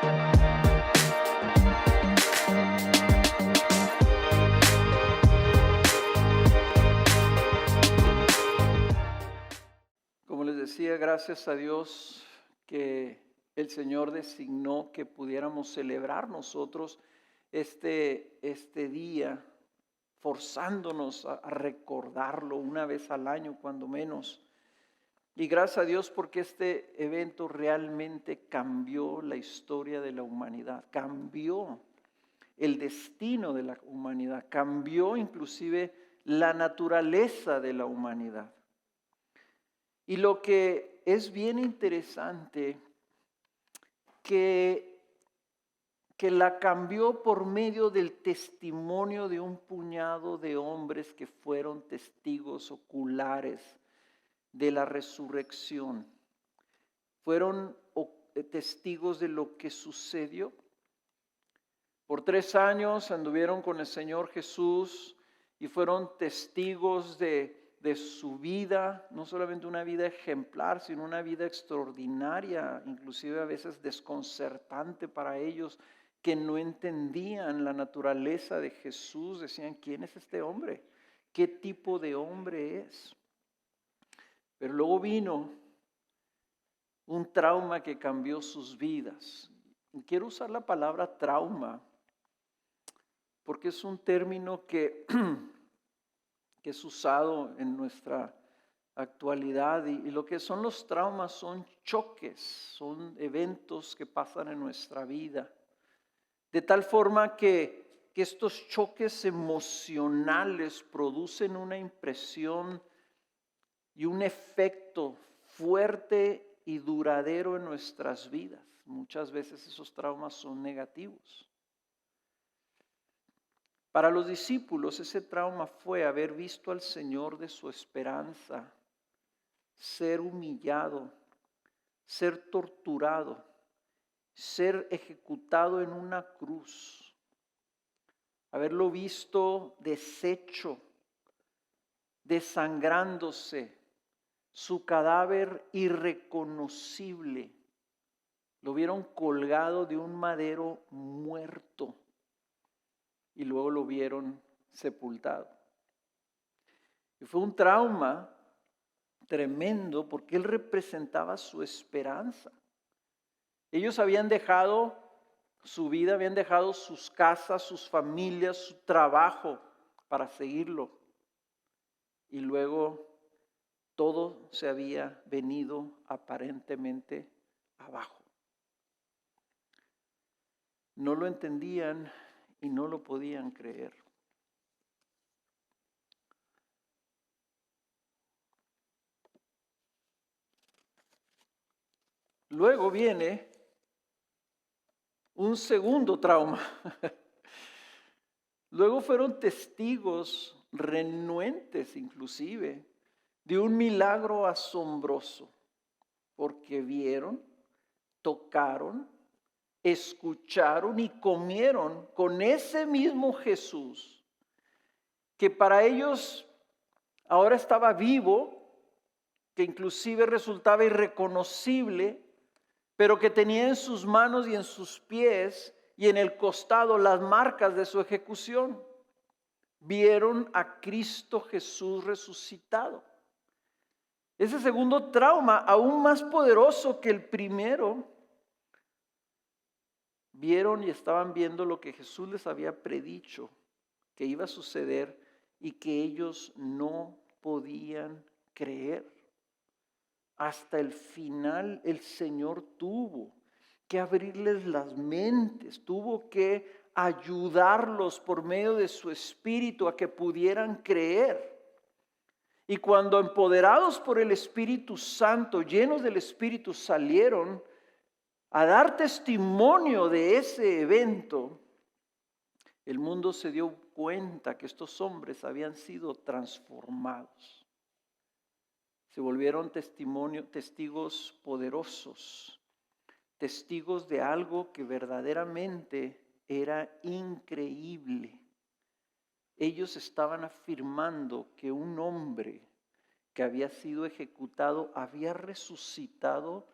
Como les decía, gracias a Dios que el Señor designó que pudiéramos celebrar nosotros este día, forzándonos a recordarlo una vez al año, cuando menos. Y gracias a Dios porque este evento realmente cambió la historia de la humanidad, cambió el destino de la humanidad, cambió inclusive la naturaleza de la humanidad. Y lo que es bien interesante, que la cambió por medio del testimonio de un puñado de hombres que fueron testigos oculares de la resurrección. Fueron testigos de lo que sucedió. Por 3 años anduvieron con el Señor Jesús y fueron testigos de su vida, no solamente una vida ejemplar, sino una vida extraordinaria, inclusive a veces desconcertante para ellos, que no entendían la naturaleza de Jesús. Decían, ¿quién es este hombre? ¿Qué tipo de hombre es? Pero luego vino un trauma que cambió sus vidas. Y quiero usar la palabra trauma porque es un término que es usado en nuestra actualidad, y lo que son los traumas son choques, son eventos que pasan en nuestra vida, de tal forma que estos choques emocionales producen una impresión y un efecto fuerte y duradero en nuestras vidas. Muchas veces esos traumas son negativos. Para los discípulos ese trauma fue haber visto al Señor de su esperanza ser humillado, ser torturado, ser ejecutado en una cruz, haberlo visto deshecho, desangrándose, su cadáver irreconocible. Lo vieron colgado de un madero muerto y luego lo vieron sepultado. Y fue un trauma tremendo porque él representaba su esperanza. Ellos habían dejado su vida, habían dejado sus casas, sus familias, su trabajo para seguirlo. Y luego todo se había venido aparentemente abajo. No lo entendían y no lo podían creer. Luego viene un segundo trauma. Luego fueron testigos renuentes inclusive de un milagro asombroso, porque vieron, tocaron, escucharon y comieron con ese mismo Jesús, que para ellos ahora estaba vivo, que inclusive resultaba irreconocible, pero que tenía en sus manos y en sus pies y en el costado las marcas de su ejecución. Vieron a Cristo Jesús resucitado. Ese segundo trauma, aún más poderoso que el primero, vieron y estaban viendo lo que Jesús les había predicho que iba a suceder y que ellos no podían creer. Hasta el final el Señor tuvo que abrirles las mentes, tuvo que ayudarlos por medio de su Espíritu a que pudieran creer. Y cuando empoderados por el Espíritu Santo, llenos del Espíritu, salieron a dar testimonio de ese evento, el mundo se dio cuenta que estos hombres habían sido transformados. Se volvieron testigos poderosos, testigos de algo que verdaderamente era increíble. Ellos estaban afirmando que un hombre que había sido ejecutado había resucitado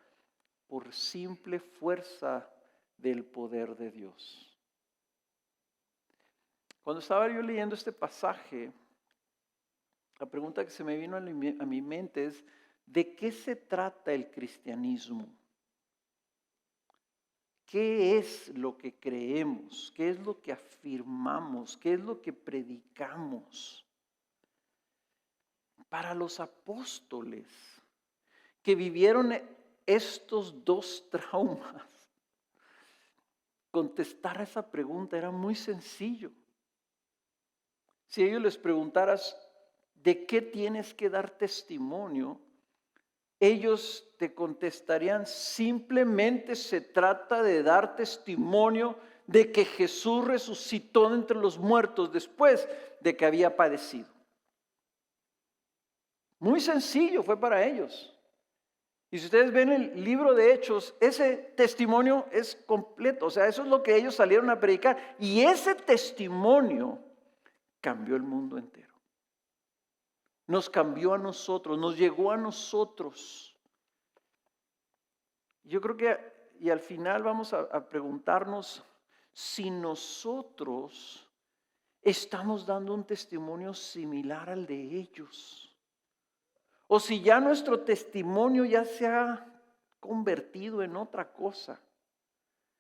por simple fuerza del poder de Dios. Cuando estaba yo leyendo este pasaje, la pregunta que se me vino a mi mente es, ¿de qué se trata el cristianismo? ¿Qué es lo que creemos? ¿Qué es lo que afirmamos? ¿Qué es lo que predicamos? Para los apóstoles que vivieron estos dos traumas, contestar a esa pregunta era muy sencillo. Si a ellos les preguntaras, ¿de qué tienes que dar testimonio? Ellos te contestarían, simplemente se trata de dar testimonio de que Jesús resucitó de entre los muertos después de que había padecido. Muy sencillo fue para ellos. Y si ustedes ven el libro de Hechos, ese testimonio es completo. O sea, eso es lo que ellos salieron a predicar. Y ese testimonio cambió el mundo entero. Nos cambió a nosotros, nos llegó a nosotros. Yo creo que, y al final vamos a preguntarnos si nosotros estamos dando un testimonio similar al de ellos. O si ya nuestro testimonio ya se ha convertido en otra cosa.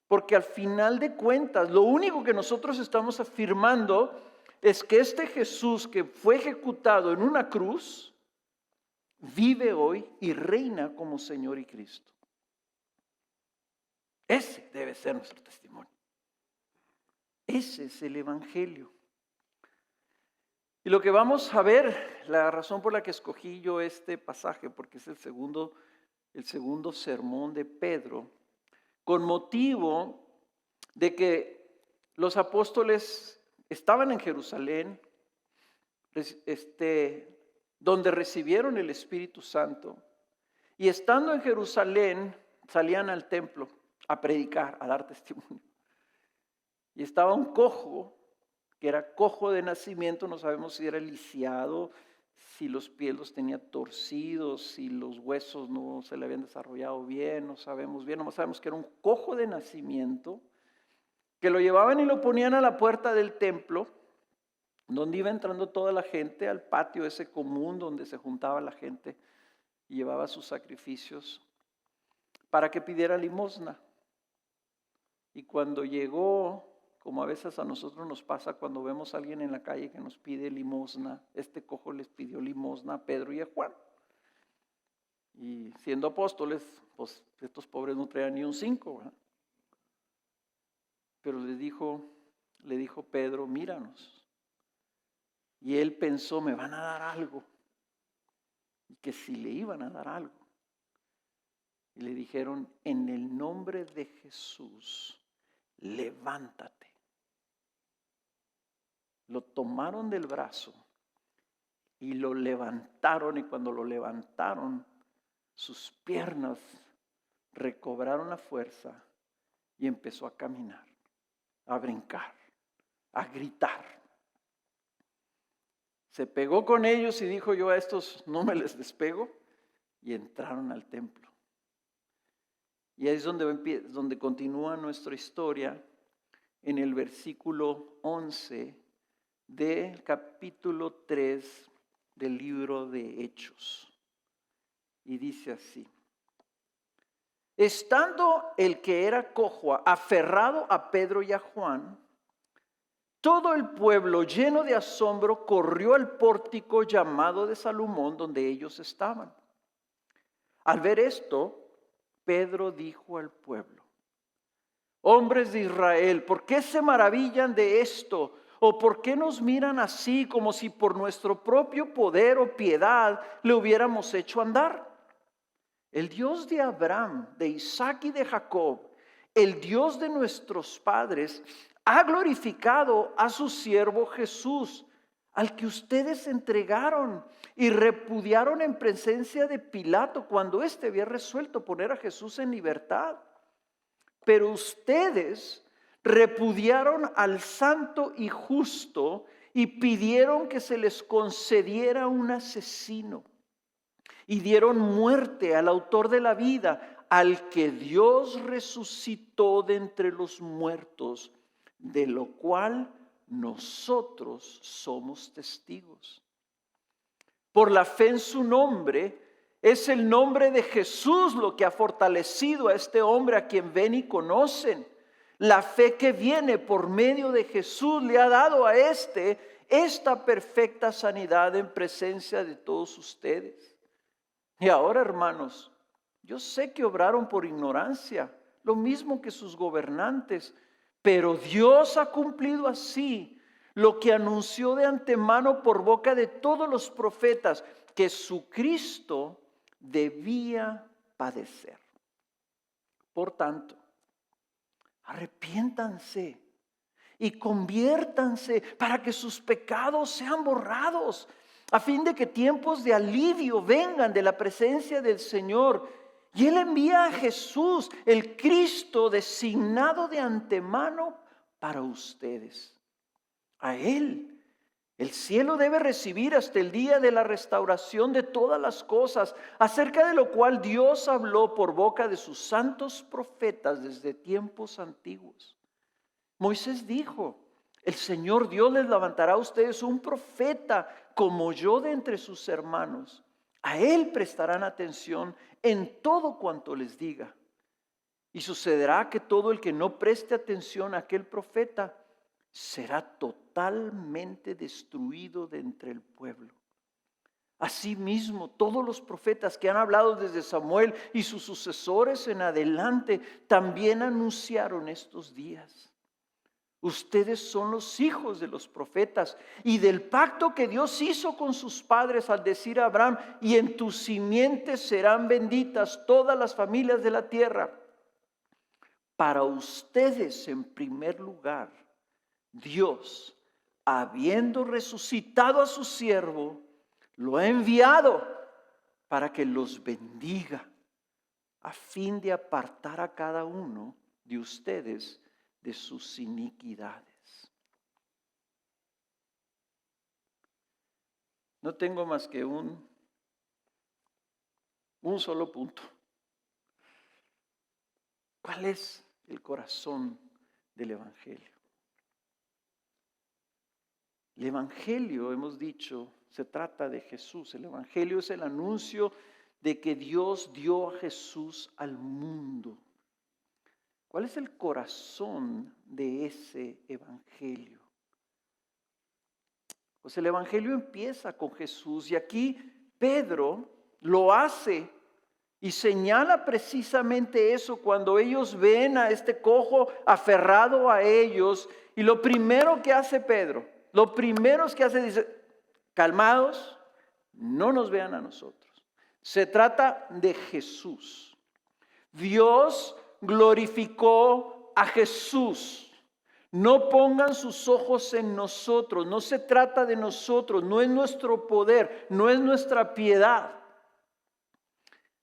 Porque al final de cuentas, lo único que nosotros estamos afirmando es que este Jesús que fue ejecutado en una cruz, vive hoy y reina como Señor y Cristo. Ese debe ser nuestro testimonio. Ese es el Evangelio. Y lo que vamos a ver, la razón por la que escogí yo este pasaje, porque es el segundo sermón de Pedro, con motivo de que los apóstoles estaban en Jerusalén, donde recibieron el Espíritu Santo, y estando en Jerusalén salían al templo a predicar, a dar testimonio. Y estaba un cojo, que era cojo de nacimiento, no sabemos si era lisiado, si los pies los tenía torcidos, si los huesos no se le habían desarrollado bien, no sabemos bien, nomás sabemos que era un cojo de nacimiento, que lo llevaban y lo ponían a la puerta del templo, donde iba entrando toda la gente, al patio ese común donde se juntaba la gente y llevaba sus sacrificios, para que pidiera limosna. Y cuando llegó, como a veces a nosotros nos pasa cuando vemos a alguien en la calle que nos pide limosna, este cojo les pidió limosna a Pedro y a Juan. Y siendo apóstoles, pues estos pobres no traían ni un 5, ¿verdad? Pero le dijo Pedro, míranos. Y él pensó, me van a dar algo. Y que si le iban a dar algo. Y le dijeron, en el nombre de Jesús, levántate. Lo tomaron del brazo y lo levantaron, y cuando lo levantaron, sus piernas recobraron la fuerza y empezó a caminar, a brincar, a gritar. Se pegó con ellos y dijo, yo a estos no me les despego, y entraron al templo. Y ahí es donde continúa nuestra historia en el versículo 11 del capítulo 3 del libro de Hechos. Y dice así: estando el que era cojo aferrado a Pedro y a Juan, todo el pueblo lleno de asombro corrió al pórtico llamado de Salomón, donde ellos estaban. Al ver esto, Pedro dijo al pueblo: hombres de Israel, ¿por qué se maravillan de esto? ¿O por qué nos miran así, como si por nuestro propio poder o piedad le hubiéramos hecho andar? El Dios de Abraham, de Isaac y de Jacob, el Dios de nuestros padres, ha glorificado a su siervo Jesús, al que ustedes entregaron y repudiaron en presencia de Pilato cuando éste había resuelto poner a Jesús en libertad. Pero ustedes repudiaron al santo y justo y pidieron que se les concediera un asesino. Y dieron muerte al autor de la vida, al que Dios resucitó de entre los muertos, de lo cual nosotros somos testigos. Por la fe en su nombre, es el nombre de Jesús lo que ha fortalecido a este hombre a quien ven y conocen. La fe que viene por medio de Jesús le ha dado a esta perfecta sanidad en presencia de todos ustedes. Y ahora, hermanos, yo sé que obraron por ignorancia, lo mismo que sus gobernantes, pero Dios ha cumplido así lo que anunció de antemano por boca de todos los profetas, que su Cristo debía padecer. Por tanto, arrepiéntanse y conviértanse para que sus pecados sean borrados, a fin de que tiempos de alivio vengan de la presencia del Señor. Y Él envía a Jesús, el Cristo designado de antemano para ustedes. A Él el cielo debe recibir hasta el día de la restauración de todas las cosas, acerca de lo cual Dios habló por boca de sus santos profetas desde tiempos antiguos. Moisés dijo: el Señor Dios les levantará a ustedes un profeta como yo de entre sus hermanos. A Él prestarán atención en todo cuanto les diga. Y sucederá que todo el que no preste atención a aquel profeta será totalmente destruido de entre el pueblo. Asimismo, todos los profetas que han hablado desde Samuel y sus sucesores en adelante también anunciaron estos días. Ustedes son los hijos de los profetas y del pacto que Dios hizo con sus padres al decir a Abraham: y en tu simiente serán benditas todas las familias de la tierra. Para ustedes, en primer lugar, Dios, habiendo resucitado a su siervo, lo ha enviado para que los bendiga, a fin de apartar a cada uno de ustedes de sus iniquidades. No tengo más que un solo punto. ¿Cuál es el corazón del Evangelio? El Evangelio, hemos dicho, se trata de Jesús. El Evangelio es el anuncio de que Dios dio a Jesús al mundo. ¿Cuál es el corazón de ese Evangelio? Pues el Evangelio empieza con Jesús, y aquí Pedro lo hace y señala precisamente eso cuando ellos ven a este cojo aferrado a ellos. Y lo primero que hace Pedro, dice: calmados, no nos vean a nosotros. Se trata de Jesús. Dios glorificó a Jesús. No pongan sus ojos en nosotros. No se trata de nosotros, no es nuestro poder, no es nuestra piedad,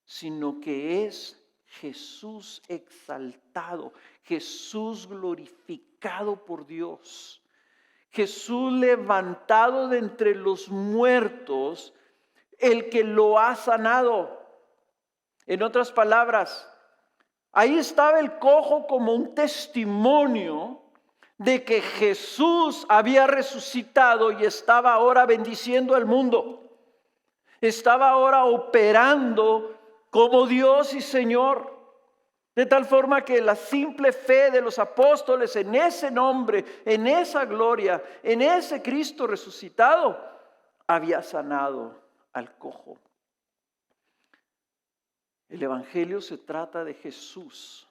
sino que es Jesús exaltado, Jesús glorificado por Dios, Jesús levantado de entre los muertos, el que lo ha sanado. En otras palabras, ahí estaba el cojo como un testimonio de que Jesús había resucitado y estaba ahora bendiciendo al mundo. Estaba ahora operando como Dios y Señor. De tal forma que la simple fe de los apóstoles en ese nombre, en esa gloria, en ese Cristo resucitado, había sanado al cojo. El Evangelio se trata de Jesús,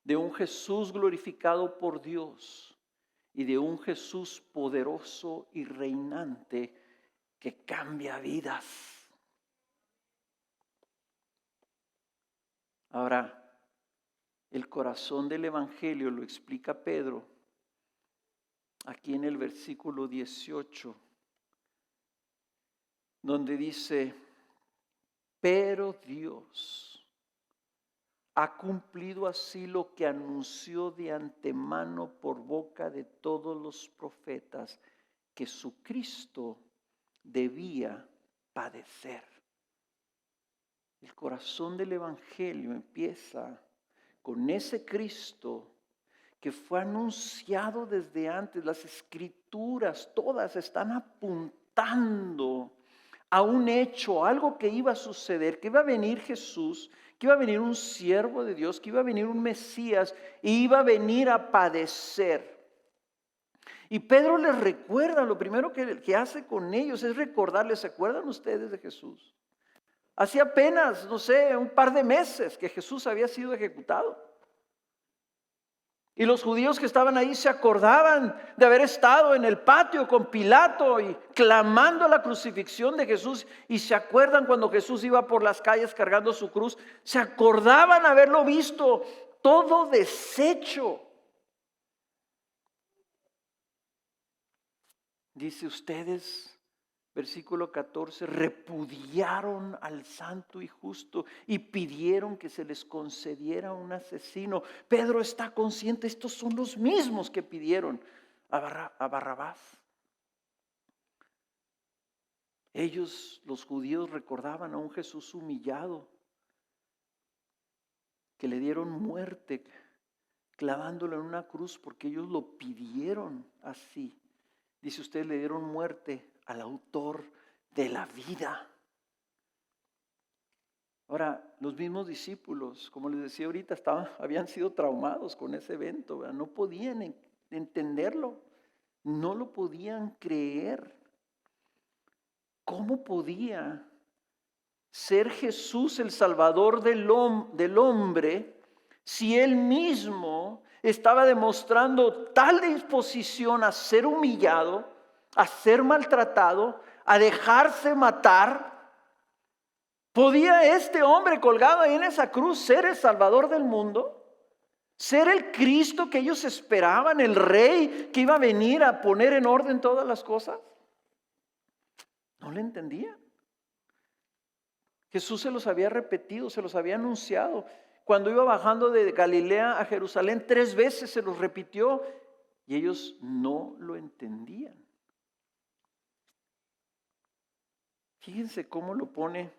de un Jesús glorificado por Dios y de un Jesús poderoso y reinante que cambia vidas. Ahora, el corazón del Evangelio lo explica Pedro aquí en el versículo 18, donde dice: pero Dios ha cumplido así lo que anunció de antemano por boca de todos los profetas, que su Cristo debía padecer. El corazón del Evangelio empieza con ese Cristo que fue anunciado desde antes. Las Escrituras todas están apuntando a un hecho, algo que iba a suceder, que iba a venir Jesús, que iba a venir un siervo de Dios, que iba a venir un Mesías y iba a venir a padecer. Y Pedro les recuerda, lo primero que hace con ellos es recordarles, ¿se acuerdan ustedes de Jesús? Hacía apenas, no sé, un par de meses que Jesús había sido ejecutado. Y los judíos que estaban ahí se acordaban de haber estado en el patio con Pilato y clamando la crucifixión de Jesús. Y se acuerdan cuando Jesús iba por las calles cargando su cruz. Se acordaban haberlo visto todo deshecho. Dice ustedes, versículo 14, repudiaron al santo y justo y pidieron que se les concediera un asesino. Pedro está consciente, estos son los mismos que pidieron a Barrabás. Ellos, los judíos, recordaban a un Jesús humillado, que le dieron muerte clavándolo en una cruz porque ellos lo pidieron así. Dice, ustedes le dieron muerte al autor de la vida. Ahora, los mismos discípulos, como les decía ahorita, habían sido traumados con ese evento, ¿verdad? No podían entenderlo, no lo podían creer. ¿Cómo podía ser Jesús el Salvador del hombre si Él mismo estaba demostrando tal disposición a ser humillado, a ser maltratado, a dejarse matar? ¿Podía este hombre colgado ahí en esa cruz ser el Salvador del mundo? ¿Ser el Cristo que ellos esperaban, el Rey que iba a venir a poner en orden todas las cosas? No le entendían. Jesús se los había repetido, se los había anunciado. Cuando iba bajando de Galilea a Jerusalén, 3 veces se los repitió y ellos no lo entendían. Fíjense cómo lo pone,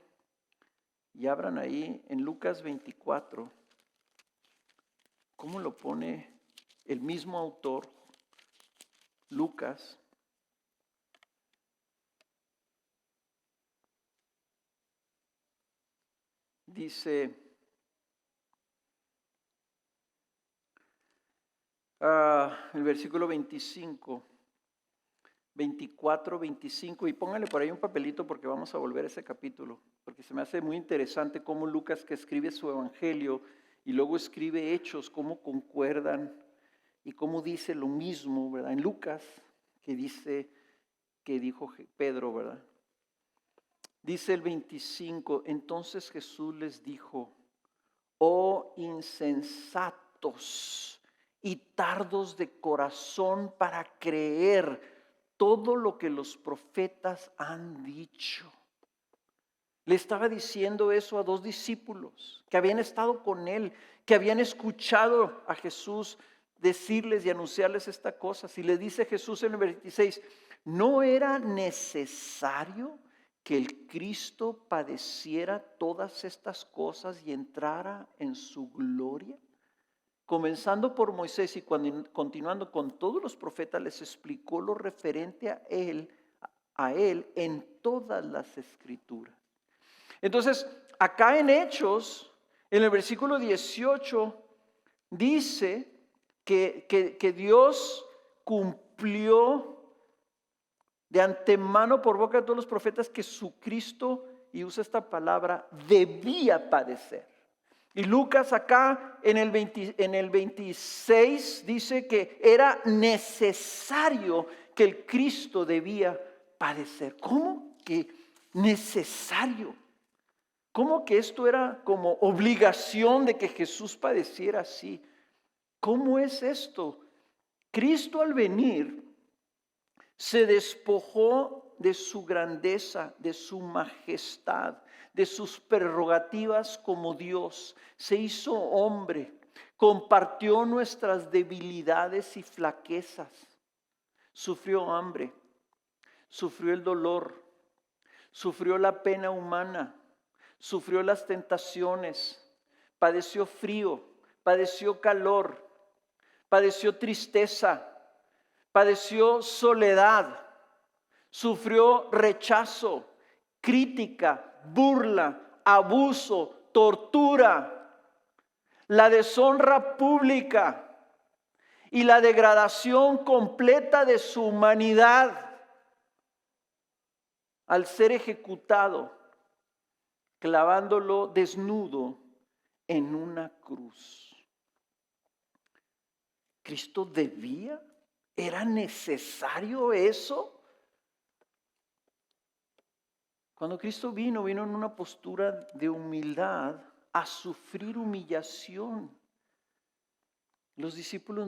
y abran ahí en Lucas 24, cómo lo pone el mismo autor, Lucas. Dice, el versículo 25, 24, 25, y póngale por ahí un papelito porque vamos a volver a ese capítulo, porque se me hace muy interesante cómo Lucas, que escribe su evangelio y luego escribe Hechos, cómo concuerdan y cómo dice lo mismo, ¿verdad? En Lucas, que dijo Pedro, ¿verdad? Dice el 25, entonces Jesús les dijo, oh insensatos y tardos de corazón para creer todo lo que los profetas han dicho. Le estaba diciendo eso a 2 discípulos que habían estado con él, que habían escuchado a Jesús decirles y anunciarles estas cosas. Y le dice Jesús en el 26, ¿no era necesario que el Cristo padeciera todas estas cosas y entrara en su gloria? Comenzando por Moisés y continuando con todos los profetas, les explicó lo referente a él en todas las escrituras. Entonces, acá en Hechos, en el versículo 18, dice que Dios cumplió de antemano por boca de todos los profetas que su Cristo, y usa esta palabra, debía padecer. Y Lucas acá en el 26 dice que era necesario que el Cristo debía padecer. ¿Cómo que necesario? ¿Cómo que esto era como obligación de que Jesús padeciera así? ¿Cómo es esto? Cristo al venir se despojó de su grandeza, de su majestad, de sus prerrogativas como Dios. Se hizo hombre, compartió nuestras debilidades y flaquezas. Sufrió hambre, sufrió el dolor, sufrió la pena humana, sufrió las tentaciones, padeció frío, padeció calor, padeció tristeza, padeció soledad, sufrió rechazo, crítica, burla, abuso, tortura, la deshonra pública y la degradación completa de su humanidad al ser ejecutado, clavándolo desnudo en una cruz. ¿Cristo debía? ¿Era necesario eso? Cuando Cristo vino en una postura de humildad a sufrir humillación. Los discípulos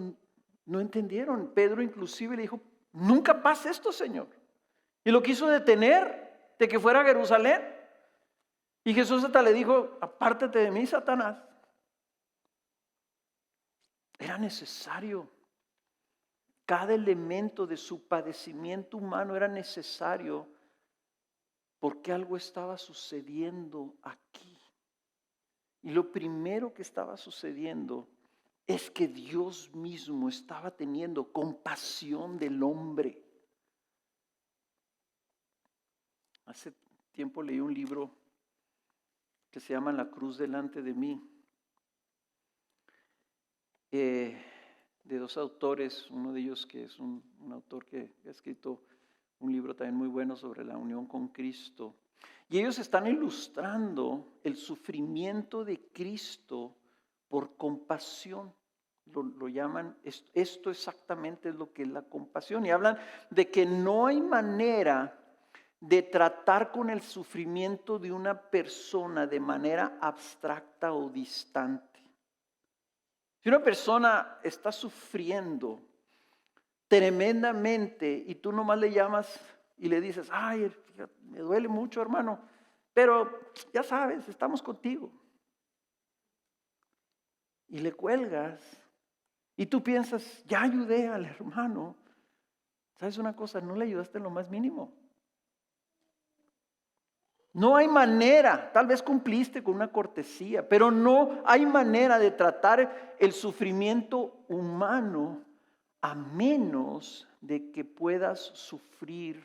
no entendieron. Pedro inclusive le dijo, nunca pase esto, Señor. Y lo quiso detener de que fuera a Jerusalén. Y Jesús hasta le dijo, apártate de mí, Satanás. Era necesario. Cada elemento de su padecimiento humano era necesario porque algo estaba sucediendo aquí. Y lo primero que estaba sucediendo es que Dios mismo estaba teniendo compasión del hombre. Hace tiempo leí un libro que se llama La cruz delante de mí, de dos autores, uno de ellos que es un autor que ha escrito un libro también muy bueno sobre la unión con Cristo. Y ellos están ilustrando el sufrimiento de Cristo por compasión. Lo llaman, esto exactamente es lo que es la compasión. Y hablan de que no hay manera de tratar con el sufrimiento de una persona de manera abstracta o distante. Si una persona está sufriendo tremendamente y tú nomás le llamas y le dices, ay, me duele mucho, hermano, pero ya sabes, estamos contigo. Y le cuelgas y tú piensas, ya ayudé al hermano. ¿Sabes una cosa? No le ayudaste en lo más mínimo. No hay manera, tal vez cumpliste con una cortesía, pero no hay manera de tratar el sufrimiento humano a menos de que puedas sufrir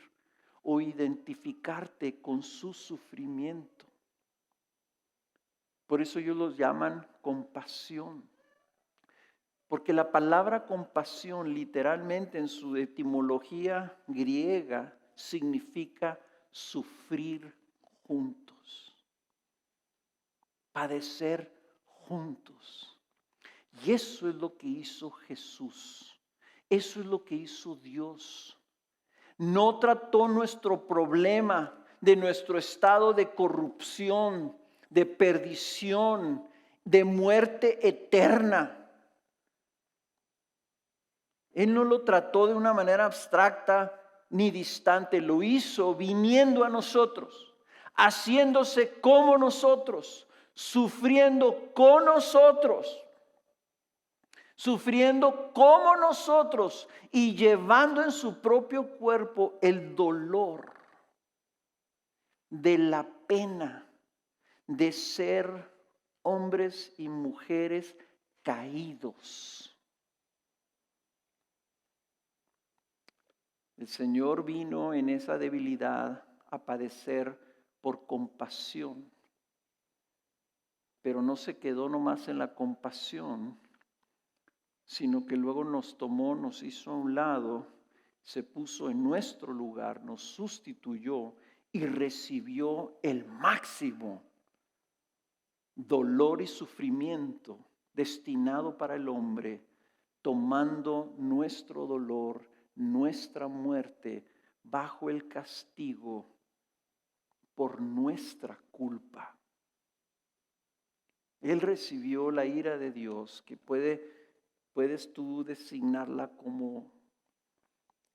o identificarte con su sufrimiento. Por eso ellos los llaman compasión. Porque la palabra compasión literalmente en su etimología griega significa sufrir juntos, padecer juntos. Y eso es lo que hizo Jesús. Eso es lo que hizo Dios. No trató nuestro problema de nuestro estado de corrupción, de perdición, de muerte eterna. Él no lo trató de una manera abstracta ni distante. Lo hizo viniendo a nosotros, haciéndose como nosotros, sufriendo con nosotros. Sufriendo como nosotros y llevando en su propio cuerpo el dolor de la pena de ser hombres y mujeres caídos. El Señor vino en esa debilidad a padecer por compasión, pero no se quedó nomás en la compasión, sino que luego nos tomó, nos hizo a un lado, se puso en nuestro lugar, nos sustituyó y recibió el máximo dolor y sufrimiento destinado para el hombre, tomando nuestro dolor, nuestra muerte, bajo el castigo por nuestra culpa. Él recibió la ira de Dios, que puedes tú designarla como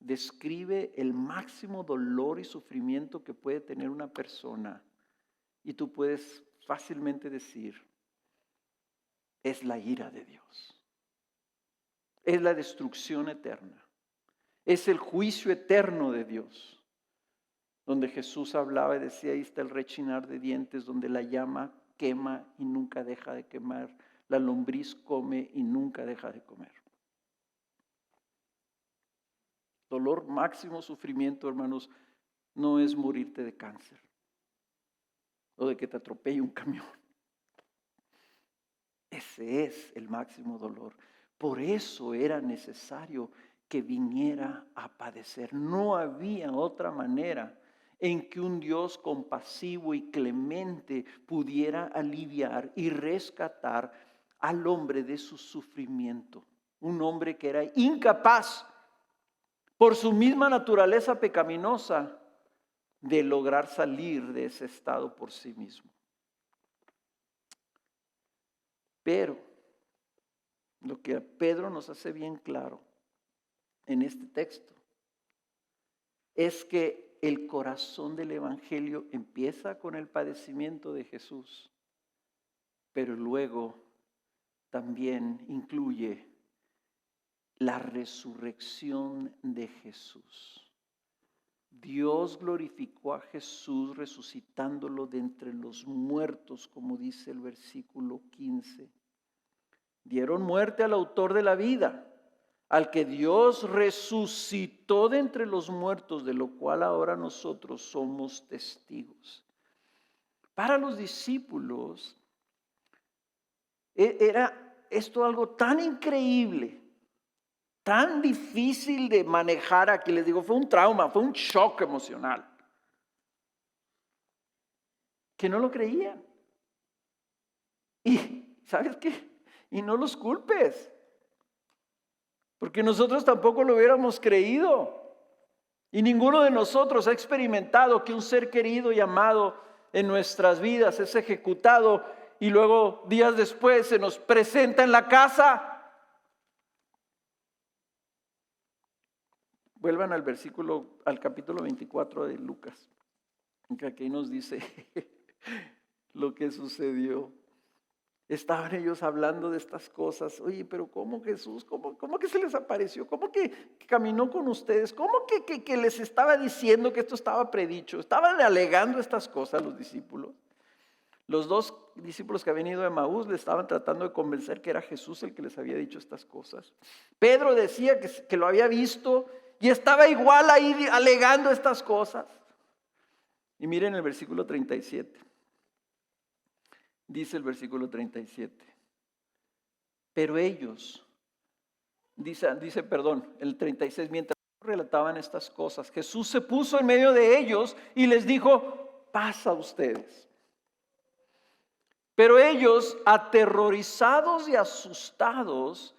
describe el máximo dolor y sufrimiento que puede tener una persona. Y tú puedes fácilmente decir, es la ira de Dios. Es la destrucción eterna. Es el juicio eterno de Dios. donde Jesús hablaba y decía, ahí está el rechinar de dientes, donde la llama quema y nunca deja de quemar, la lombriz come y nunca deja de comer. Dolor máximo, sufrimiento, hermanos, no es morirte de cáncer o de que te atropelle un camión. Ese es el máximo dolor. Por eso era necesario que viniera a padecer. No había otra manera en que un Dios compasivo y clemente pudiera aliviar y rescatar al hombre de su sufrimiento. Un hombre que era incapaz, por su misma naturaleza pecaminosa, de lograr salir de ese estado por sí mismo. Pero lo que Pedro nos hace bien claro en este texto es que el corazón del evangelio empieza con el padecimiento de Jesús, pero luego también incluye la resurrección de Jesús. Dios glorificó a Jesús resucitándolo de entre los muertos, como dice el versículo 15. Dieron muerte al autor de la vida, al que Dios resucitó de entre los muertos, de lo cual ahora nosotros somos testigos. Para los discípulos era esto algo tan increíble, tan difícil de manejar. Aquí les digo, fue un trauma, fue un shock emocional, que no lo creían. Y ¿sabes qué? Y no los culpes, porque nosotros tampoco lo hubiéramos creído. Y ninguno de nosotros ha experimentado que un ser querido y amado en nuestras vidas es ejecutado y luego días después se nos presenta en la casa. Vuelvan al capítulo 24 de Lucas, que aquí nos dice lo que sucedió. Estaban ellos hablando de estas cosas. Oye, pero ¿cómo Jesús? ¿Cómo que se les apareció? ¿Cómo que caminó con ustedes? ¿Cómo que les estaba diciendo que esto estaba predicho? Estaban alegando estas cosas los discípulos. Los dos discípulos que habían ido de Emaús le estaban tratando de convencer que era Jesús el que les había dicho estas cosas. Pedro decía que lo había visto y estaba igual ahí alegando estas cosas. Y miren el versículo 37. Dice el versículo 37. Pero ellos, el 36, mientras relataban estas cosas, Jesús se puso en medio de ellos y les dijo, paz a ustedes. Pero ellos, aterrorizados y asustados,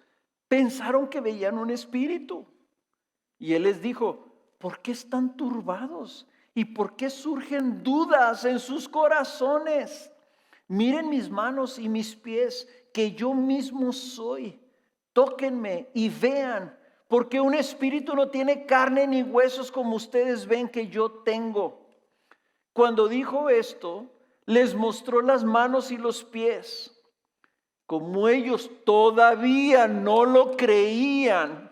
pensaron que veían un espíritu. Y él les dijo, ¿por qué están turbados? ¿Y por qué surgen dudas en sus corazones? Miren mis manos y mis pies, que yo mismo soy. Tóquenme y vean, porque un espíritu no tiene carne ni huesos como ustedes ven que yo tengo. Cuando dijo esto, les mostró las manos y los pies. Como ellos todavía no lo creían,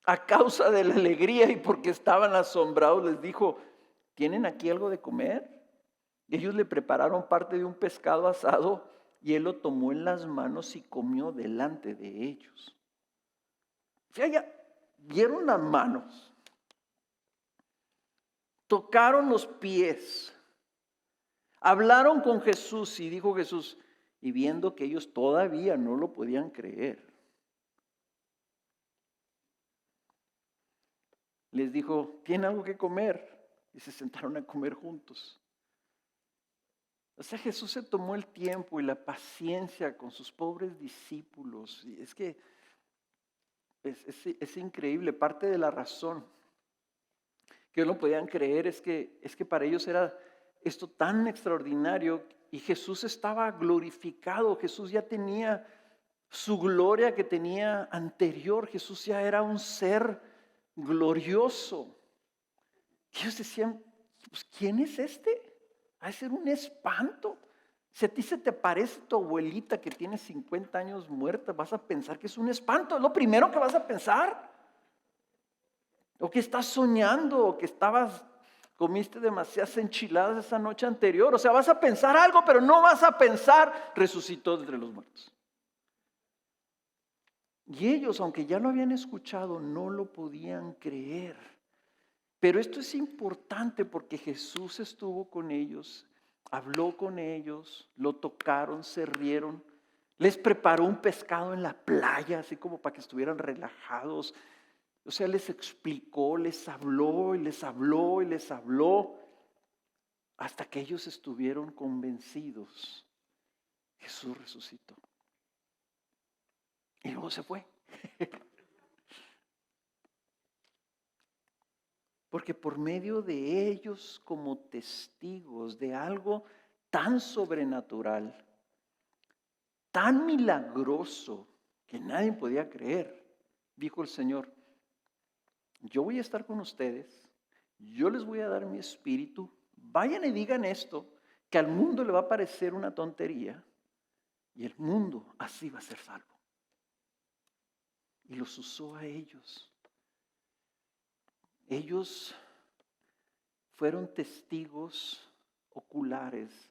a causa de la alegría y porque estaban asombrados, les dijo, ¿tienen aquí algo de comer? Ellos le prepararon parte de un pescado asado y él lo tomó en las manos y comió delante de ellos. Ya vieron las manos, tocaron los pies, hablaron con Jesús y dijo Jesús, y viendo que ellos todavía no lo podían creer, les dijo, ¿tienen algo que comer? Y se sentaron a comer juntos. O sea, Jesús se tomó el tiempo y la paciencia con sus pobres discípulos. Y es que es increíble. Parte de la razón que no podían creer es que para ellos era esto tan extraordinario y Jesús estaba glorificado. Jesús ya tenía su gloria que tenía anterior. Jesús ya era un ser glorioso. Ellos decían, pues, ¿quién es este? Va a ser un espanto. Si a ti se te parece tu abuelita que tiene 50 años muerta, vas a pensar que es un espanto. Es lo primero que vas a pensar. O que estás soñando, o que estabas comiste demasiadas enchiladas esa noche anterior. O sea, vas a pensar algo, pero no vas a pensar, resucitó de entre los muertos. Y ellos, aunque ya lo habían escuchado, no lo podían creer. Pero esto es importante porque Jesús estuvo con ellos, habló con ellos, lo tocaron, se rieron, les preparó un pescado en la playa, así como para que estuvieran relajados. O sea, les explicó, les habló y les habló y les habló, hasta que ellos estuvieron convencidos. Jesús resucitó. Y luego se fue. Porque por medio de ellos, como testigos de algo tan sobrenatural, tan milagroso, que nadie podía creer, dijo el Señor: yo voy a estar con ustedes, yo les voy a dar mi espíritu, vayan y digan esto, que al mundo le va a parecer una tontería, y el mundo así va a ser salvo. Y los usó a ellos. Ellos fueron testigos oculares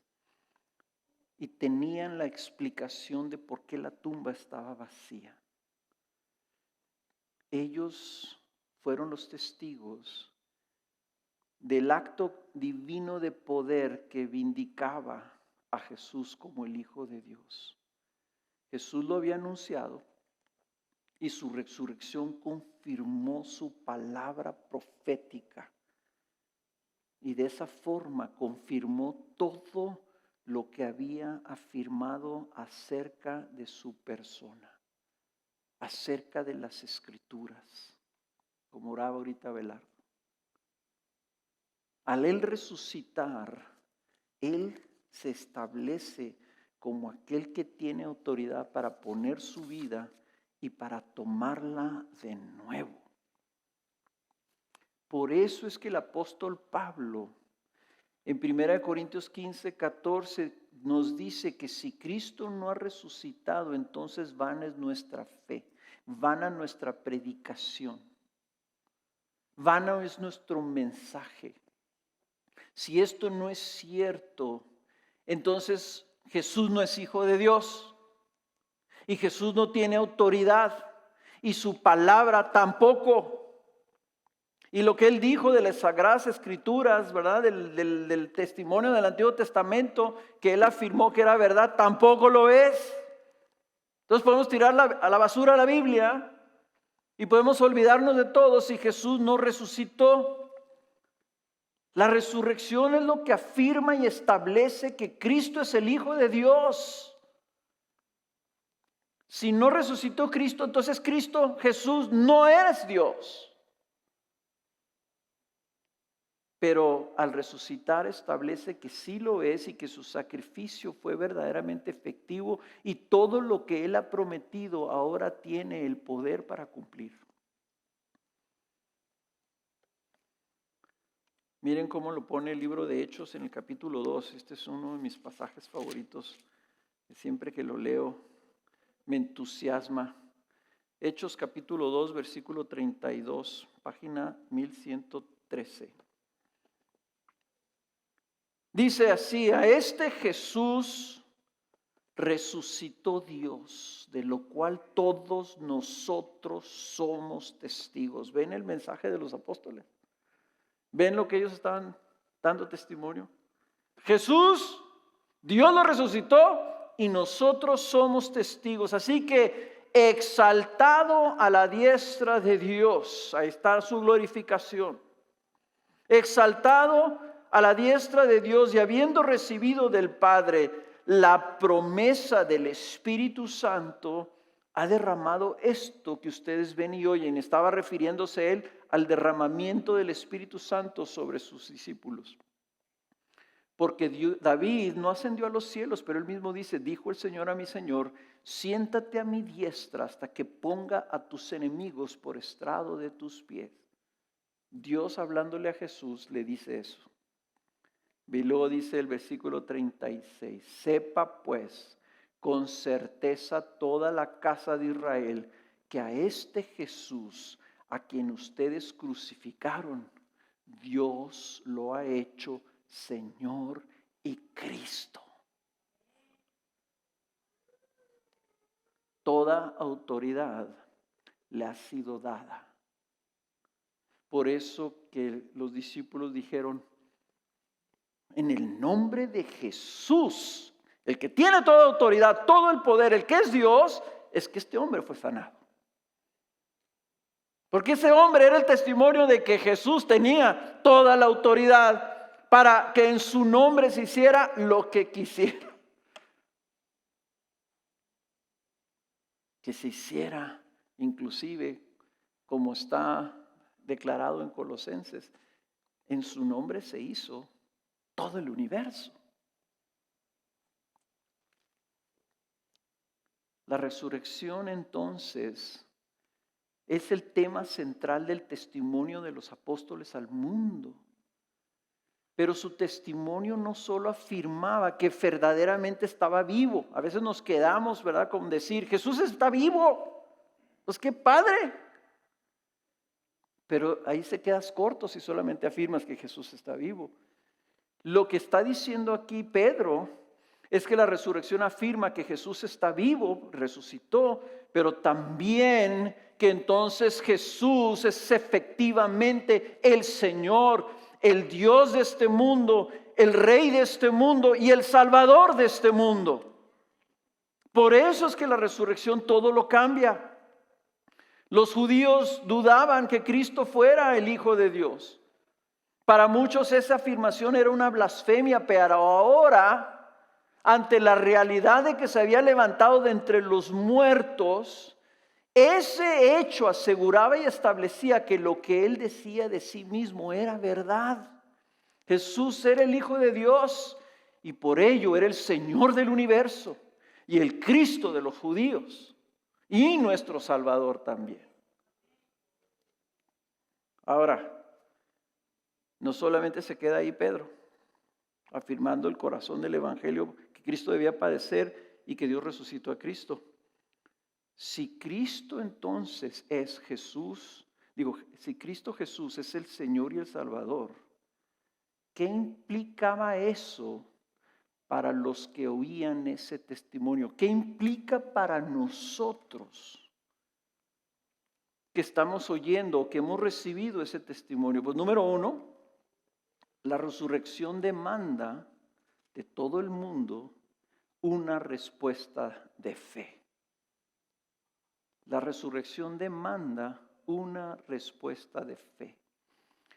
y tenían la explicación de por qué la tumba estaba vacía. Ellos fueron los testigos del acto divino de poder que vindicaba a Jesús como el Hijo de Dios. Jesús lo había anunciado y su resurrección confirmó su palabra profética. Y de esa forma confirmó todo lo que había afirmado acerca de su persona, acerca de las Escrituras, como oraba ahorita Belardo. Al Él resucitar, Él se establece como aquel que tiene autoridad para poner su vida y para tomarla de nuevo. Por eso es que el apóstol Pablo en 1 Corintios 15, 14 nos dice que si Cristo no ha resucitado, entonces vana es nuestra fe, vana nuestra predicación, vano es nuestro mensaje. Si esto no es cierto, entonces Jesús no es hijo de Dios y Jesús no tiene autoridad y su palabra tampoco. Y lo que él dijo de las Sagradas Escrituras, ¿verdad? Del testimonio del Antiguo Testamento, que él afirmó que era verdad, tampoco lo es. Entonces podemos tirar a la basura la Biblia y podemos olvidarnos de todo si Jesús no resucitó. La resurrección es lo que afirma y establece que Cristo es el Hijo de Dios. Si no resucitó Cristo, entonces Cristo, Jesús, no es Dios. Pero al resucitar establece que sí lo es y que su sacrificio fue verdaderamente efectivo y todo lo que Él ha prometido ahora tiene el poder para cumplir. Miren cómo lo pone el libro de Hechos en el capítulo 2. Este es uno de mis pasajes favoritos. Siempre que lo leo me entusiasma. Hechos capítulo 2, versículo 32, página 1113. Dice así: a este Jesús resucitó Dios, de lo cual todos nosotros somos testigos. ¿Ven el mensaje de los apóstoles? ¿Ven lo que ellos estaban dando testimonio? Jesús, Dios lo resucitó y nosotros somos testigos. Así que exaltado a la diestra de Dios, ahí está su glorificación. Exaltado a la diestra de Dios y habiendo recibido del Padre la promesa del Espíritu Santo, ha derramado esto que ustedes ven y oyen. Estaba refiriéndose él al derramamiento del Espíritu Santo sobre sus discípulos. Porque David no ascendió a los cielos, pero él mismo dice: dijo el Señor a mi Señor, siéntate a mi diestra hasta que ponga a tus enemigos por estrado de tus pies. Dios, hablándole a Jesús, le dice eso. Y luego dice el versículo 36, sepa pues con certeza toda la casa de Israel que a este Jesús, a quien ustedes crucificaron, Dios lo ha hecho Señor y Cristo. Toda autoridad le ha sido dada. Por eso que los discípulos dijeron, en el nombre de Jesús, el que tiene toda autoridad, todo el poder, el que es Dios, es que este hombre fue sanado. Porque ese hombre era el testimonio de que Jesús tenía toda la autoridad para que en su nombre se hiciera lo que quisiera. Que se hiciera inclusive como está declarado en Colosenses, en su nombre se hizo todo el universo. La resurrección entonces es el tema central del testimonio de los apóstoles al mundo. Pero su testimonio no solo afirmaba que verdaderamente estaba vivo. A veces nos quedamos, ¿verdad?, con decir, Jesús está vivo. Pues qué padre. Pero ahí se quedas corto si solamente afirmas que Jesús está vivo. Lo que está diciendo aquí Pedro es que la resurrección afirma que Jesús está vivo, resucitó, pero también que entonces Jesús es efectivamente el Señor, el Dios de este mundo, el Rey de este mundo y el Salvador de este mundo. Por eso es que la resurrección todo lo cambia. Los judíos dudaban que Cristo fuera el Hijo de Dios. Para muchos esa afirmación era una blasfemia, pero ahora, ante la realidad de que se había levantado de entre los muertos, ese hecho aseguraba y establecía que lo que él decía de sí mismo era verdad. Jesús era el Hijo de Dios y por ello era el Señor del universo y el Cristo de los judíos y nuestro Salvador también. Ahora, no solamente se queda ahí Pedro, afirmando el corazón del Evangelio que Cristo debía padecer y que Dios resucitó a Cristo. Si Cristo entonces es Jesús, si Cristo Jesús es el Señor y el Salvador, ¿qué implicaba eso para los que oían ese testimonio? ¿Qué implica para nosotros que estamos oyendo, que hemos recibido ese testimonio? Pues número uno, la resurrección demanda de todo el mundo una respuesta de fe. La resurrección demanda una respuesta de fe.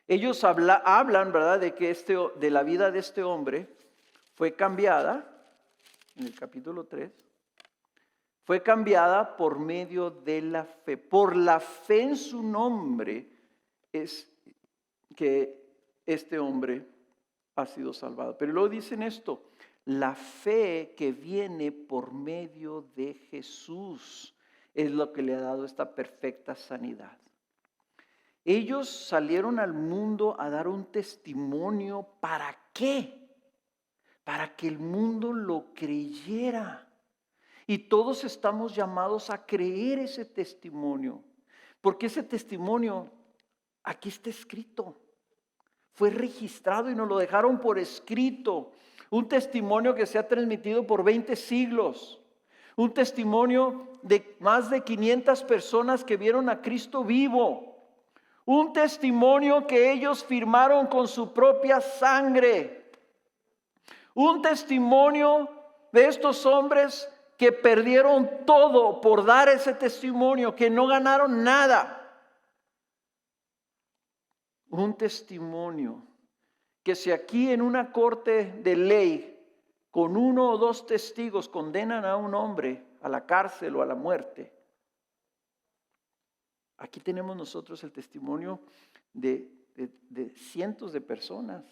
Ellos hablan, ¿verdad?, de que de la vida de este hombre fue cambiada, en el capítulo 3, fue cambiada por medio de la fe. Por la fe en su nombre es que este hombre ha sido salvado. Pero luego dicen esto, la fe que viene por medio de Jesús es lo que le ha dado esta perfecta sanidad. Ellos salieron al mundo a dar un testimonio. ¿Para qué? Para que el mundo lo creyera. Y todos estamos llamados a creer ese testimonio. Porque ese testimonio, aquí está escrito. Fue registrado y nos lo dejaron por escrito. Un testimonio que se ha transmitido por 20 siglos. Un testimonio de más de 500 personas que vieron a Cristo vivo. Un testimonio que ellos firmaron con su propia sangre. Un testimonio de estos hombres que perdieron todo por dar ese testimonio, que no ganaron nada. Un testimonio que si aquí en una corte de ley, con uno o dos testigos condenan a un hombre a la cárcel o a la muerte, aquí tenemos nosotros el testimonio de cientos de personas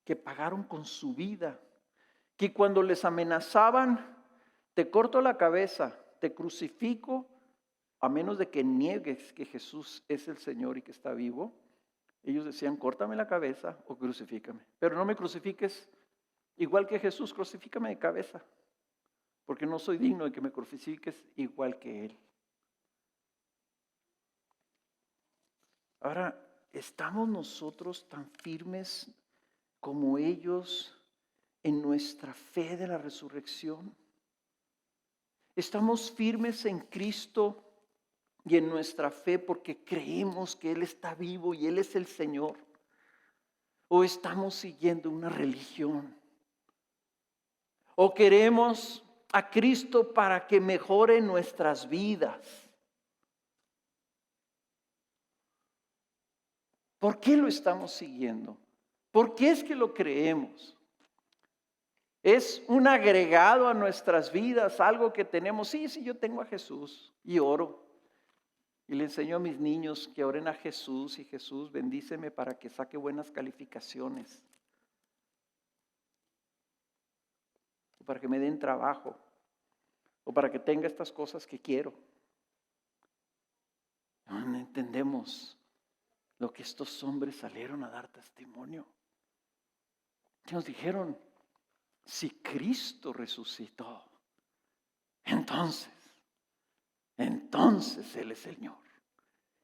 que pagaron con su vida, que cuando les amenazaban, te corto la cabeza, te crucifico, a menos de que niegues que Jesús es el Señor y que está vivo, ellos decían, córtame la cabeza o crucifícame. Pero no me crucifiques igual que Jesús, crucifícame de cabeza, porque no soy digno de que me crucifiques igual que Él. Ahora, ¿estamos nosotros tan firmes como ellos en nuestra fe de la resurrección? ¿Estamos firmes en Cristo y en nuestra fe porque creemos que Él está vivo y Él es el Señor? ¿O estamos siguiendo una religión? ¿O queremos a Cristo para que mejore nuestras vidas? ¿Por qué lo estamos siguiendo? ¿Por qué es que lo creemos? ¿Es un agregado a nuestras vidas, algo que tenemos? Sí, yo tengo a Jesús y oro. Y le enseño a mis niños que oren a Jesús y Jesús bendíceme para que saque buenas calificaciones. O para que me den trabajo. O para que tenga estas cosas que quiero. No entendemos lo que estos hombres salieron a dar testimonio. Que nos dijeron, si Cristo resucitó, entonces Él es Señor.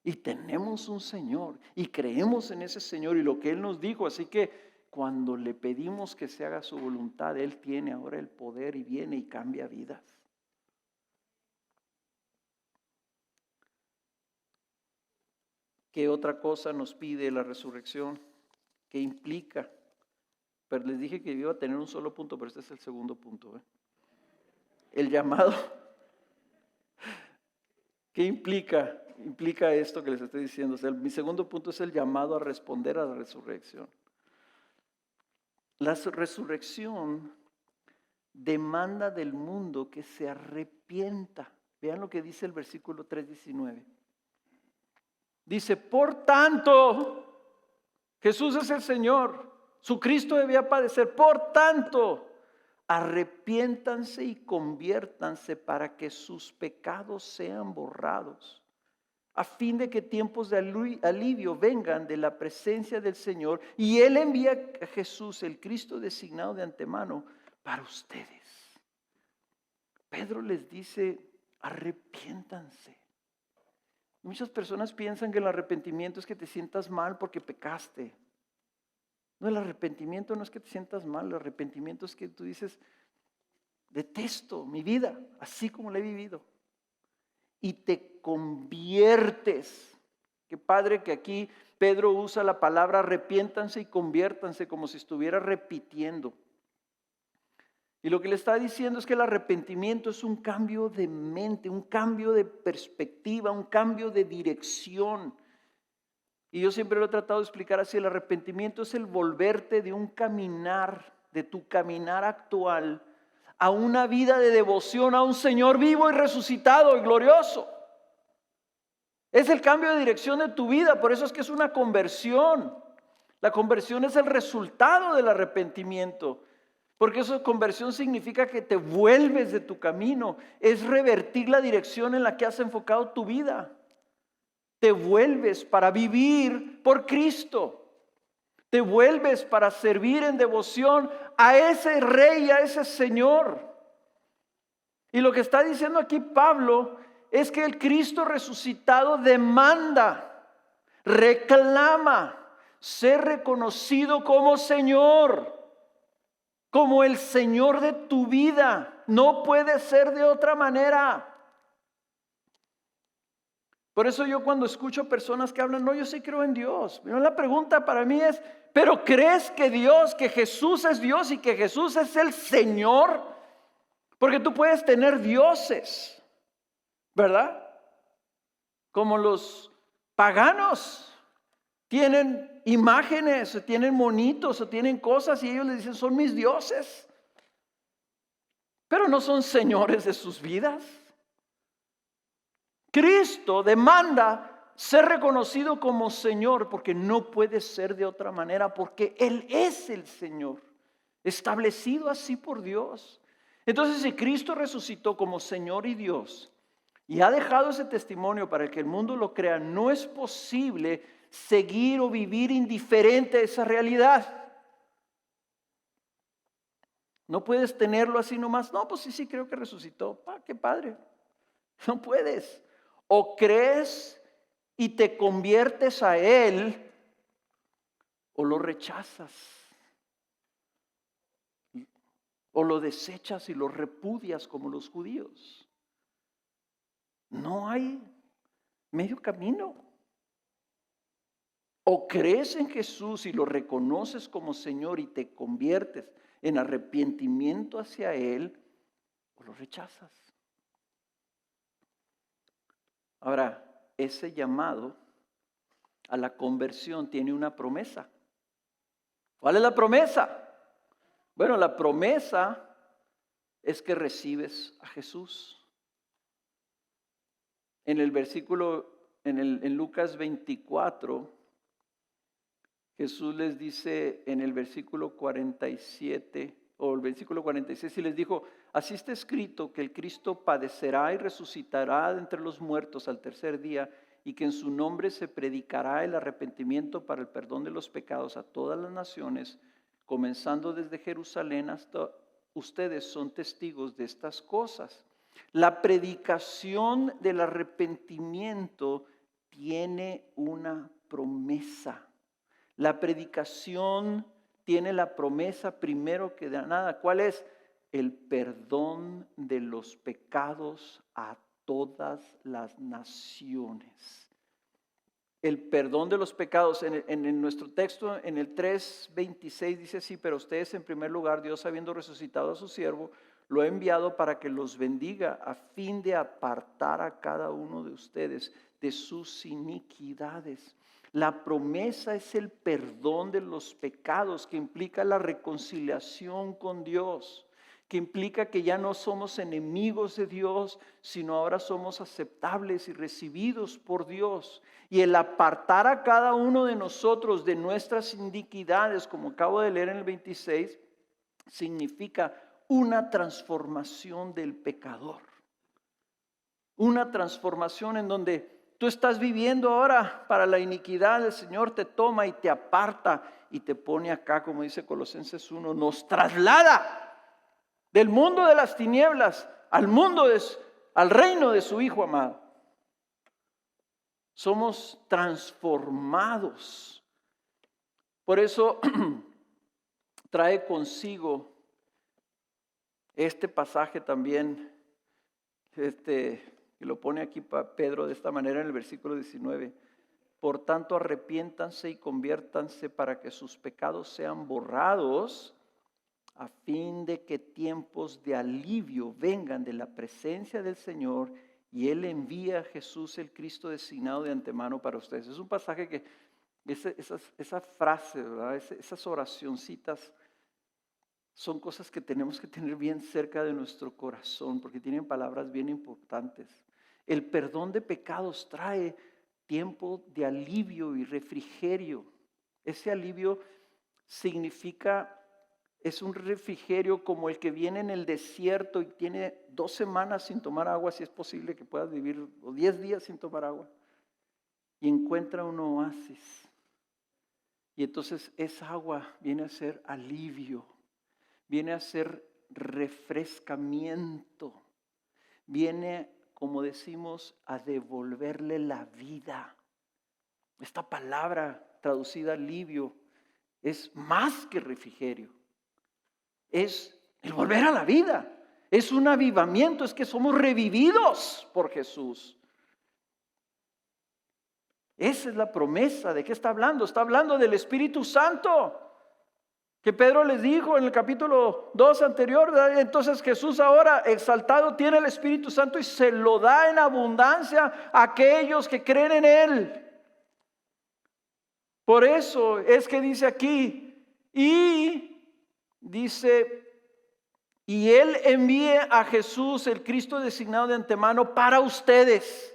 Y tenemos un Señor y creemos en ese Señor y lo que Él nos dijo. Así que cuando le pedimos que se haga su voluntad, Él tiene ahora el poder y viene y cambia vidas. ¿Qué otra cosa nos pide la resurrección? ¿Qué implica? Pero les dije que iba a tener un solo punto, pero este es el segundo punto. El llamado. ¿Qué implica? Implica esto que les estoy diciendo. O sea, mi segundo punto es el llamado a responder a la resurrección. La resurrección demanda del mundo que se arrepienta. Vean lo que dice el versículo 3:19. Dice, por tanto, Jesús es el Señor, su Cristo debía padecer. Por tanto, arrepiéntanse y conviértanse para que sus pecados sean borrados, a fin de que tiempos de alivio vengan de la presencia del Señor. Y Él envía a Jesús, el Cristo designado de antemano, para ustedes. Pedro les dice, arrepiéntanse. Muchas personas piensan que el arrepentimiento es que te sientas mal porque pecaste. No, el arrepentimiento no es que te sientas mal, el arrepentimiento es que tú dices, detesto mi vida así como la he vivido. Y te conviertes. Qué padre que aquí Pedro usa la palabra arrepiéntanse y conviértanse como si estuviera repitiendo. Y lo que le está diciendo es que el arrepentimiento es un cambio de mente, un cambio de perspectiva, un cambio de dirección. Y yo siempre lo he tratado de explicar así, el arrepentimiento es el volverte de un caminar, de tu caminar actual, a una vida de devoción a un Señor vivo y resucitado y glorioso. Es el cambio de dirección de tu vida, por eso es que es una conversión. La conversión es el resultado del arrepentimiento. Porque eso, conversión significa que te vuelves de tu camino. Es revertir la dirección en la que has enfocado tu vida. Te vuelves para vivir por Cristo. Te vuelves para servir en devoción a ese Rey, a ese Señor. Y lo que está diciendo aquí Pablo es que el Cristo resucitado demanda, reclama ser reconocido como Señor. Como el Señor de tu vida. No puede ser de otra manera. Por eso yo cuando escucho personas que hablan, no, yo sí creo en Dios. Pero la pregunta para mí es, ¿pero crees que Dios, que Jesús es Dios y que Jesús es el Señor? Porque tú puedes tener dioses, ¿verdad? Como los paganos. Tienen imágenes, o tienen monitos, o tienen cosas y ellos les dicen, son mis dioses. Pero no son señores de sus vidas. Cristo demanda ser reconocido como Señor porque no puede ser de otra manera, porque Él es el Señor, establecido así por Dios. Entonces, si Cristo resucitó como Señor y Dios y ha dejado ese testimonio para que el mundo lo crea, no es posible seguir o vivir indiferente a esa realidad. No puedes tenerlo así nomás. No, pues sí, creo que resucitó. Qué padre. No puedes. O crees y te conviertes a Él, o lo rechazas, o lo desechas y lo repudias como los judíos. No hay medio camino. O crees en Jesús y lo reconoces como Señor y te conviertes en arrepentimiento hacia Él, o lo rechazas. Ahora, ese llamado a la conversión tiene una promesa. ¿Cuál es la promesa? Bueno, la promesa es que recibes a Jesús. En el versículo, en Lucas 24, Jesús les dice en el versículo 47 o el versículo 46 y les dijo: así está escrito que el Cristo padecerá y resucitará de entre los muertos al tercer día, y que en su nombre se predicará el arrepentimiento para el perdón de los pecados a todas las naciones, comenzando desde Jerusalén hasta ustedes son testigos de estas cosas. La predicación del arrepentimiento tiene una promesa. La predicación tiene la promesa primero que de nada. ¿Cuál es? El perdón de los pecados a todas las naciones. El perdón de los pecados. En nuestro texto, en el 3:26 dice así: pero ustedes en primer lugar, Dios habiendo resucitado a su siervo, lo ha enviado para que los bendiga a fin de apartar a cada uno de ustedes de sus iniquidades. La promesa es el perdón de los pecados, que implica la reconciliación con Dios, que implica que ya no somos enemigos de Dios, sino ahora somos aceptables y recibidos por Dios. Y el apartar a cada uno de nosotros de nuestras iniquidades, como acabo de leer en el 26, significa una transformación del pecador. Una transformación en donde tú estás viviendo ahora para la iniquidad. El Señor te toma y te aparta y te pone acá, como dice Colosenses 1, nos traslada del mundo de las tinieblas al reino de su Hijo amado. Somos transformados. Por eso trae consigo este pasaje también, que lo pone aquí Pedro de esta manera en el versículo 19. Por tanto, arrepiéntanse y conviértanse para que sus pecados sean borrados, a fin de que tiempos de alivio vengan de la presencia del Señor, y Él envía a Jesús el Cristo designado de antemano para ustedes. Es un pasaje que, esa frase, ¿verdad? Esas oracioncitas, son cosas que tenemos que tener bien cerca de nuestro corazón, porque tienen palabras bien importantes. El perdón de pecados trae tiempo de alivio y refrigerio. Ese alivio significa, es un refrigerio como el que viene en el desierto y tiene 2 semanas sin tomar agua, si es posible que puedas vivir, o 10 días sin tomar agua, y encuentra un oasis. Y entonces esa agua viene a ser alivio, viene a ser refrescamiento, viene, como decimos, a devolverle la vida. Esta palabra traducida alivio es más que refrigerio, es el volver a la vida, es un avivamiento, es que somos revividos por Jesús. Esa es la promesa. ¿De qué está hablando? Está hablando del Espíritu Santo, que Pedro les dijo en el capítulo 2 anterior, ¿verdad? Entonces Jesús ahora exaltado tiene el Espíritu Santo y se lo da en abundancia a aquellos que creen en Él. Por eso es que dice aquí, y Él envíe a Jesús, el Cristo designado de antemano para ustedes.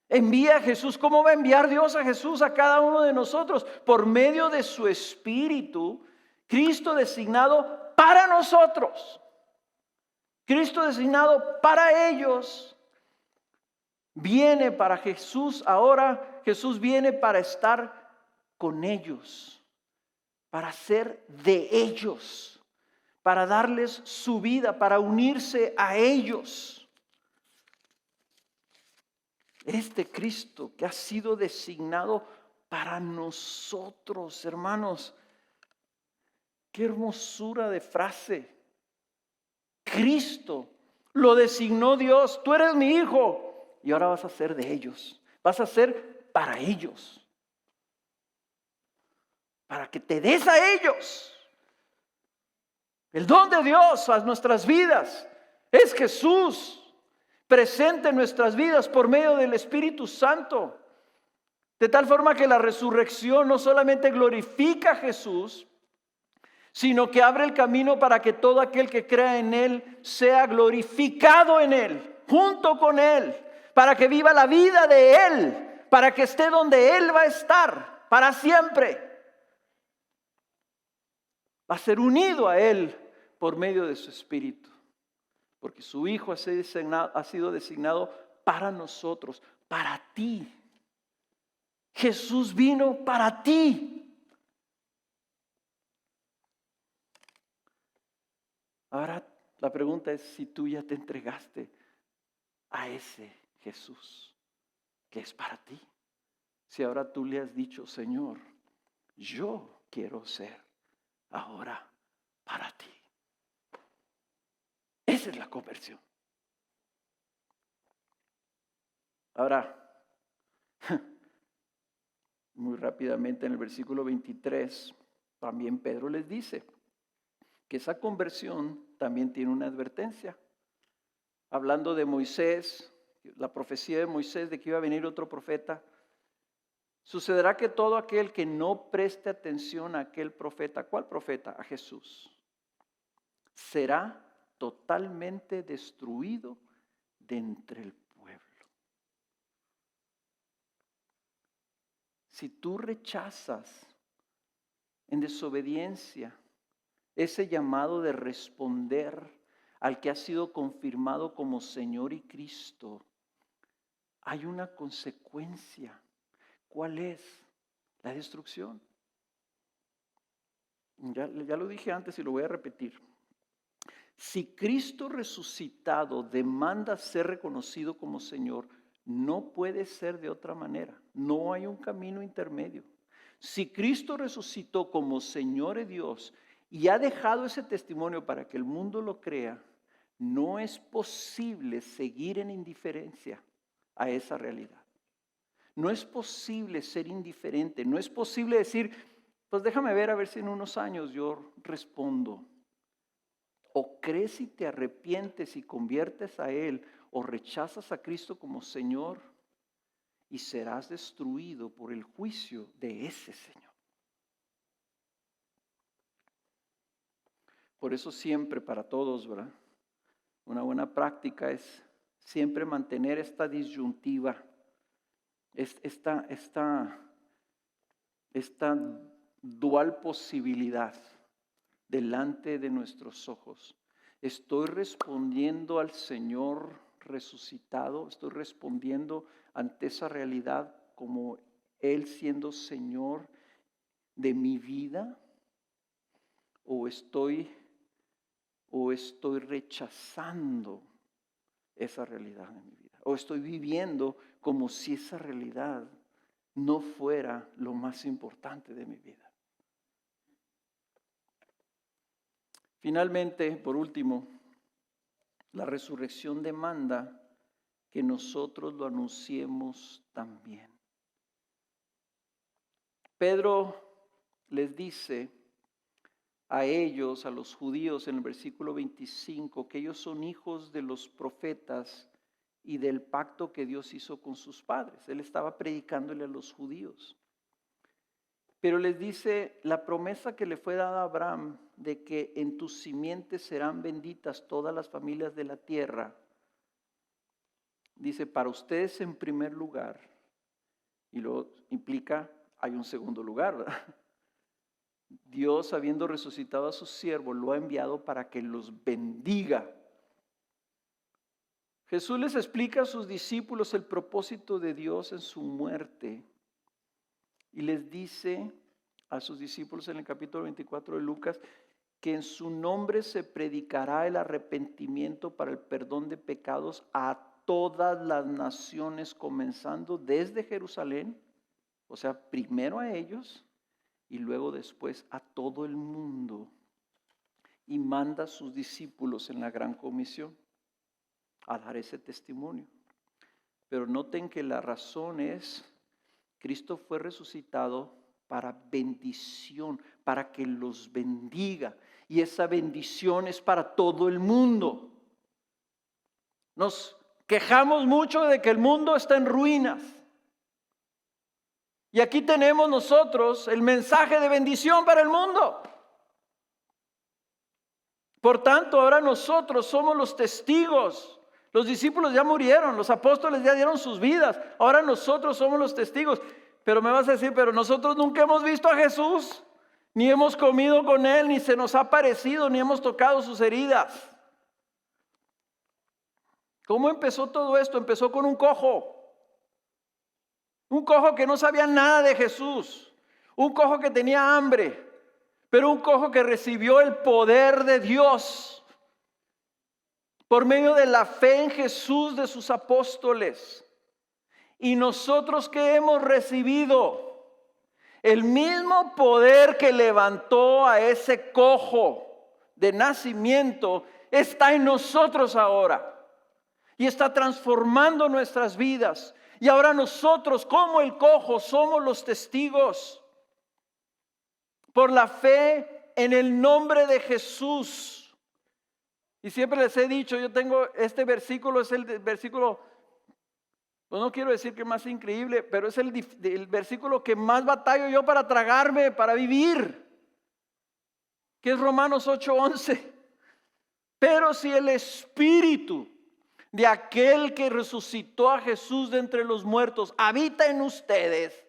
Envía a Jesús. ¿Cómo va a enviar Dios a Jesús a cada uno de nosotros? Por medio de su Espíritu. Cristo designado para nosotros. Cristo designado para ellos. Viene para Jesús. Ahora Jesús viene para estar con ellos. Para ser de ellos. Para darles su vida. Para unirse a ellos. Este Cristo que ha sido designado para nosotros, hermanos. Qué hermosura de frase. Cristo lo designó Dios. Tú eres mi hijo y ahora vas a ser de ellos. Vas a ser para ellos. Para que te des a ellos. El don de Dios a nuestras vidas es Jesús presente en nuestras vidas por medio del Espíritu Santo. De tal forma que la resurrección no solamente glorifica a Jesús, sino que abre el camino para que todo aquel que crea en Él sea glorificado en Él, junto con Él, para que viva la vida de Él, para que esté donde Él va a estar para siempre. Va a ser unido a Él por medio de su Espíritu, porque su Hijo ha sido designado para nosotros, para ti. Jesús vino para ti. Ahora la pregunta es si tú ya te entregaste a ese Jesús que es para ti. Si ahora tú le has dicho, Señor, yo quiero ser ahora para ti. Esa es la conversión. Ahora, muy rápidamente en el versículo 23, también Pedro les dice que esa conversión también tiene una advertencia. Hablando de Moisés, la profecía de Moisés de que iba a venir otro profeta, sucederá que todo aquel que no preste atención a aquel profeta, ¿cuál profeta? A Jesús, será totalmente destruido de entre el pueblo. Si tú rechazas en desobediencia ese llamado de responder al que ha sido confirmado como Señor y Cristo, hay una consecuencia. ¿Cuál es? La destrucción. Ya lo dije antes y lo voy a repetir. Si Cristo resucitado demanda ser reconocido como Señor, no puede ser de otra manera. No hay un camino intermedio. Si Cristo resucitó como Señor y Dios y ha dejado ese testimonio para que el mundo lo crea, no es posible seguir en indiferencia a esa realidad. No es posible ser indiferente. No es posible decir, pues déjame ver a ver si en unos años yo respondo. O crees y te arrepientes y conviertes a Él, o rechazas a Cristo como Señor y serás destruido por el juicio de ese Señor. Por eso siempre para todos, ¿verdad? Una buena práctica es siempre mantener esta disyuntiva, esta dual posibilidad delante de nuestros ojos. Estoy respondiendo al Señor resucitado, estoy respondiendo ante esa realidad como Él siendo Señor de mi vida, o estoy rechazando esa realidad en mi vida, o estoy viviendo como si esa realidad no fuera lo más importante de mi vida. Finalmente, por último, la resurrección demanda que nosotros lo anunciemos también. Pedro les dice a ellos, a los judíos, en el versículo 25, que ellos son hijos de los profetas y del pacto que Dios hizo con sus padres. Él estaba predicándole a los judíos. Pero les dice la promesa que le fue dada a Abraham de que en tus simientes serán benditas todas las familias de la tierra. Dice, para ustedes en primer lugar, y luego implica, hay un segundo lugar, ¿verdad? Dios, habiendo resucitado a su siervo, lo ha enviado para que los bendiga. Jesús les explica a sus discípulos el propósito de Dios en su muerte. Y les dice a sus discípulos en el capítulo 24 de Lucas que en su nombre se predicará el arrepentimiento para el perdón de pecados a todas las naciones, comenzando desde Jerusalén, o sea, primero a ellos y luego después a todo el mundo. Y manda a sus discípulos en la gran comisión a dar ese testimonio. Pero noten que la razón es, Cristo fue resucitado para bendición, para que los bendiga. Y esa bendición es para todo el mundo. Nos quejamos mucho de que el mundo está en ruinas. Y aquí tenemos nosotros el mensaje de bendición para el mundo. Por tanto, ahora nosotros somos los testigos. Los discípulos ya murieron, los apóstoles ya dieron sus vidas. Ahora nosotros somos los testigos. Pero me vas a decir, pero nosotros nunca hemos visto a Jesús, ni hemos comido con Él, ni se nos ha parecido, ni hemos tocado sus heridas. ¿Cómo empezó todo esto? Empezó con un cojo. Un cojo que no sabía nada de Jesús. Un cojo que tenía hambre. Pero un cojo que recibió el poder de Dios por medio de la fe en Jesús de sus apóstoles. Y nosotros que hemos recibido el mismo poder que levantó a ese cojo de nacimiento, está en nosotros ahora. Y está transformando nuestras vidas. Y ahora nosotros, como el cojo, somos los testigos. Por la fe en el nombre de Jesús. Y siempre les he dicho, yo tengo este versículo, es el versículo, pues no quiero decir que más increíble, pero es el versículo que más batallo yo para tragarme, para vivir. Que es Romanos 8:11. Pero si el Espíritu de aquel que resucitó a Jesús de entre los muertos habita en ustedes,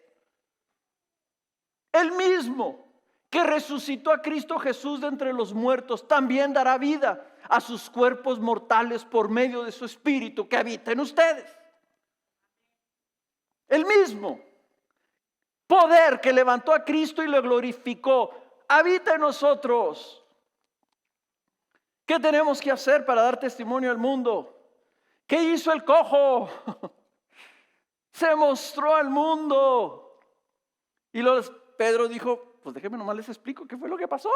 el mismo que resucitó a Cristo Jesús de entre los muertos, también dará vida a sus cuerpos mortales por medio de su Espíritu que habita en ustedes. El mismo poder que levantó a Cristo y lo glorificó, habita en nosotros. ¿Qué tenemos que hacer para dar testimonio al mundo? ¿Qué hizo el cojo? Se mostró al mundo. Y Pedro dijo, pues déjenme nomás les explico qué fue lo que pasó.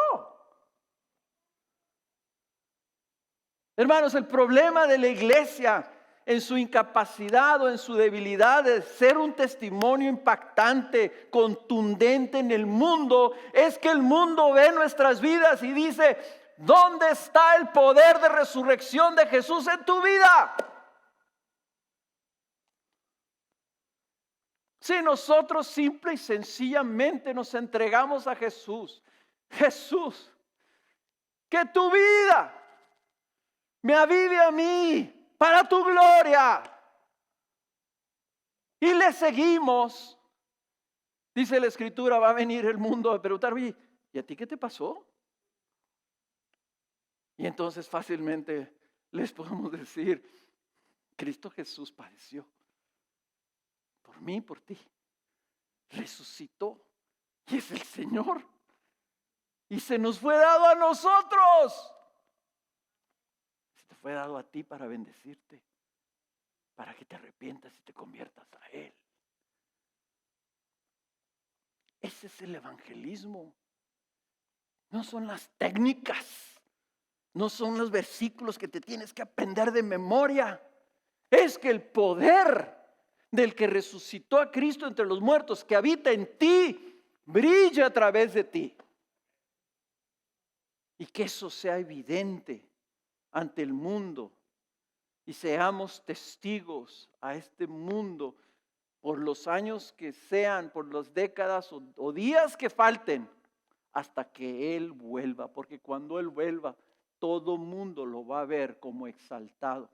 Hermanos, el problema de la iglesia en su incapacidad o en su debilidad de ser un testimonio impactante, contundente en el mundo, es que el mundo ve nuestras vidas y dice, ¿dónde está el poder de resurrección de Jesús en tu vida? Si nosotros simple y sencillamente nos entregamos a Jesús, Jesús, que tu vida me avive a mí para tu gloria. Y le seguimos. Dice la Escritura, va a venir el mundo a preguntar, oye, ¿y a ti qué te pasó? Y entonces fácilmente les podemos decir, Cristo Jesús padeció por mí, por ti. Resucitó y es el Señor. Y se nos fue dado a nosotros. Se te fue dado a ti para bendecirte, para que te arrepientas y te conviertas a Él. Ese es el evangelismo. No son las técnicas, no son los versículos que te tienes que aprender de memoria. Es que el poder del que resucitó a Cristo entre los muertos, que habita en ti, brilla a través de ti. Y que eso sea evidente ante el mundo. Y seamos testigos a este mundo por los años que sean, por las décadas o días que falten, hasta que Él vuelva. Porque cuando Él vuelva, todo mundo lo va a ver como exaltado.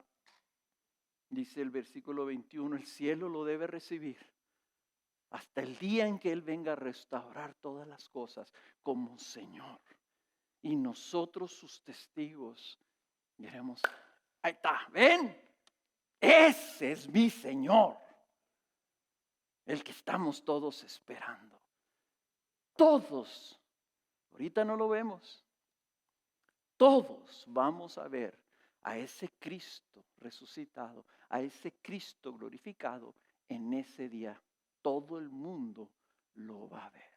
Dice el versículo 21, el cielo lo debe recibir hasta el día en que Él venga a restaurar todas las cosas como Señor. Y nosotros sus testigos diremos, ahí está, ven, ese es mi Señor, el que estamos todos esperando. Todos, ahorita no lo vemos, todos vamos a ver a ese Cristo resucitado, a ese Cristo glorificado, en ese día todo el mundo lo va a ver.